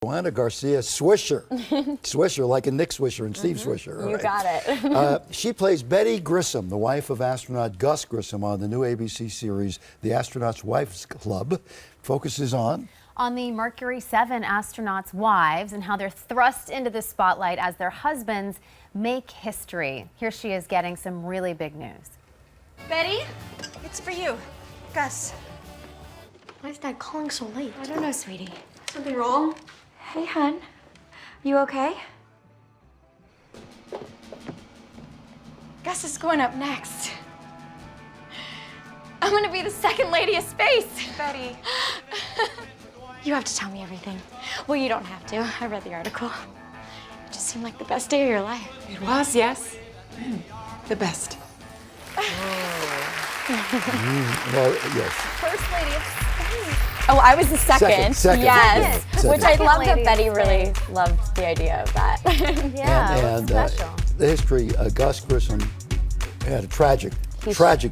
JoAnna Garcia, Swisher. Swisher, like a Nick Swisher and Steve Swisher. You got it. She plays Betty Grissom, the wife of astronaut Gus Grissom, on the new ABC series, The Astronaut's Wives Club. Focuses on the Mercury 7 astronauts' wives and how they're thrust into the spotlight as their husbands make history. Here she is getting some really big news. Betty, it's for you. Gus. Why is Dad calling so late? I don't know, sweetie. Something wrong? Hey, hon. You okay? Gus is going up next. I'm gonna be the second lady of space. Betty. You have to tell me everything. Well, you don't have to. I read the article. It just seemed like the best day of your life. It was, yes. The best. well, yes. First lady of space. Oh, I was the second. Second. Yes. Second. Which I love that Lady Betty of really loved the idea of that. Yeah, and what's special? the history, Gus Grissom had a tragic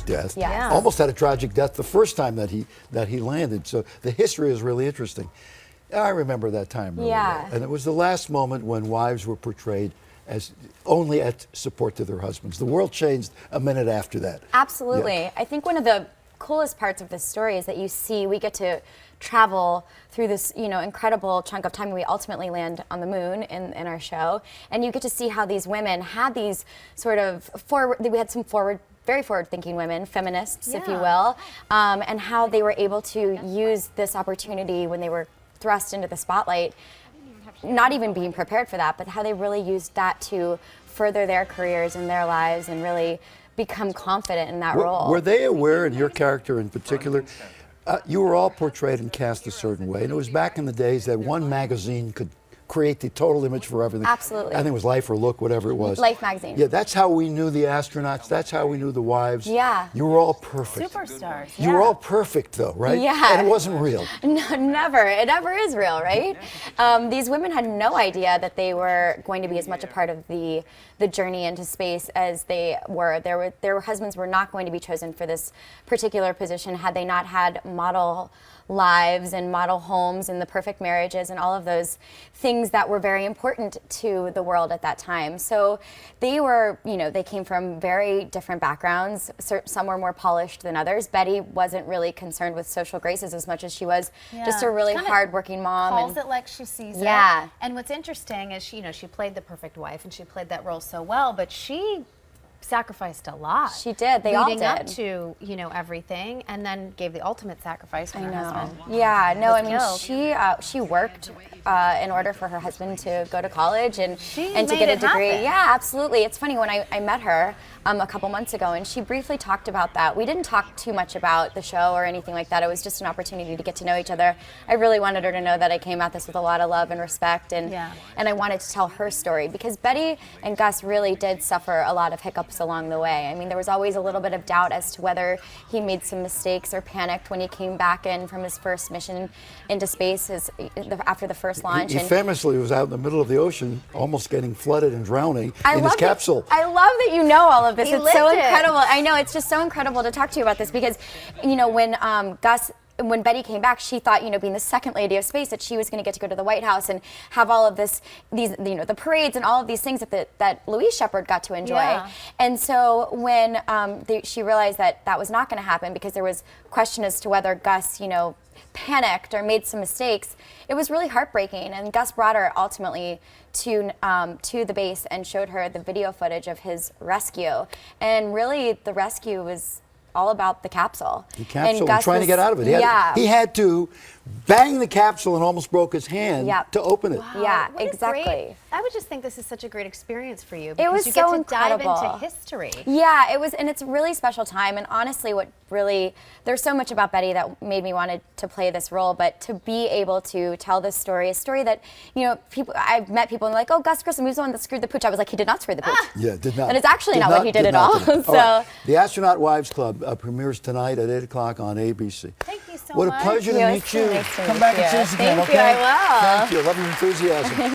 death. Yeah. Almost had a tragic death the first time that he landed. So the history is really interesting. I remember that time really well. And it was the last moment when wives were portrayed as only at support to their husbands. The world changed a minute after that. Absolutely. Yeah. I think one of the coolest parts of this story is that we get to travel through this, incredible chunk of time. We ultimately land on the moon in our show, and you get to see how these women had these sort of we had some very forward-thinking women, feminists, if you will, and how they were able to use this opportunity when they were thrust into the spotlight, not even being prepared for that, but how they really used that to further their careers and their lives and really become confident in that role. Were they aware, and your character in particular, you were all portrayed and cast a certain way, and it was back in the days that one magazine could create the total image for everything. Absolutely. I think it was Life or Look, whatever it was. Life magazine. Yeah, that's how we knew the astronauts. That's how we knew the wives. Yeah. You were all perfect. Superstars. You were all perfect, though, right? Yeah. And it wasn't real. No, never. It never is real, right? These women had no idea that they were going to be as much a part of the journey into space as they were. Their husbands were not going to be chosen for this particular position had they not had model lives and model homes and the perfect marriages and all of those things that were very important to the world at that time. So they were, they came from very different backgrounds. Some were more polished than others. Betty wasn't really concerned with social graces as much as she was just a really hardworking mom. Calls it like she sees it. Yeah. And what's interesting is she played the perfect wife and she played that role so well, but she sacrificed a lot. She did. They all did. Leading up to, everything, and then gave the ultimate sacrifice when her husband she worked in order for her husband to go to college and to made get a it degree. happen. Yeah, absolutely. It's funny, when I met her a couple months ago, and she briefly talked about that. We didn't talk too much about the show or anything like that. It was just an opportunity to get to know each other. I really wanted her to know that I came at this with a lot of love and respect, and I wanted to tell her story, because Betty and Gus really did suffer a lot of hiccups along the way. I mean, there was always a little bit of doubt as to whether he made some mistakes or panicked when he came back in from his first mission into space after the first launch. He famously was out in the middle of the ocean, almost getting flooded and drowning in his capsule. I love that you know all of this. He It's so lived it. incredible. I know, it's just so incredible to talk to you about this, because, when Betty came back, she thought, being the second lady of space, that she was going to get to go to the White House and have all of the parades and all of these things that Louise Shepard got to enjoy. Yeah. And so when she realized that was not going to happen, because there was question as to whether Gus, panicked or made some mistakes, it was really heartbreaking. And Gus brought her ultimately to the base and showed her the video footage of his rescue. And really, the rescue was all about the capsule. The capsule, and trying to get out of it. He had to bang the capsule and almost broke his hand to open it. Wow. Yeah, What a exactly. great, I would just think this is such a great experience for you, It because was you so get to dive incredible. into history. Yeah, it was, and it's a really special time. And honestly, there's so much about Betty that made me want to play this role, but to be able to tell this story, a story that, I've met people and they're like, oh, Gus Grissom, he was the one that screwed the pooch. I was like, he did not screw the pooch. Yeah, did not. And it's actually not what he did at all. All So, right. The Astronaut Wives Club premieres tonight at 8 o'clock on ABC. Thank you so What much. a pleasure to meet you. Nice to Come meet back and you. see us again, Thank okay? you, I will. Thank you. Love your enthusiasm.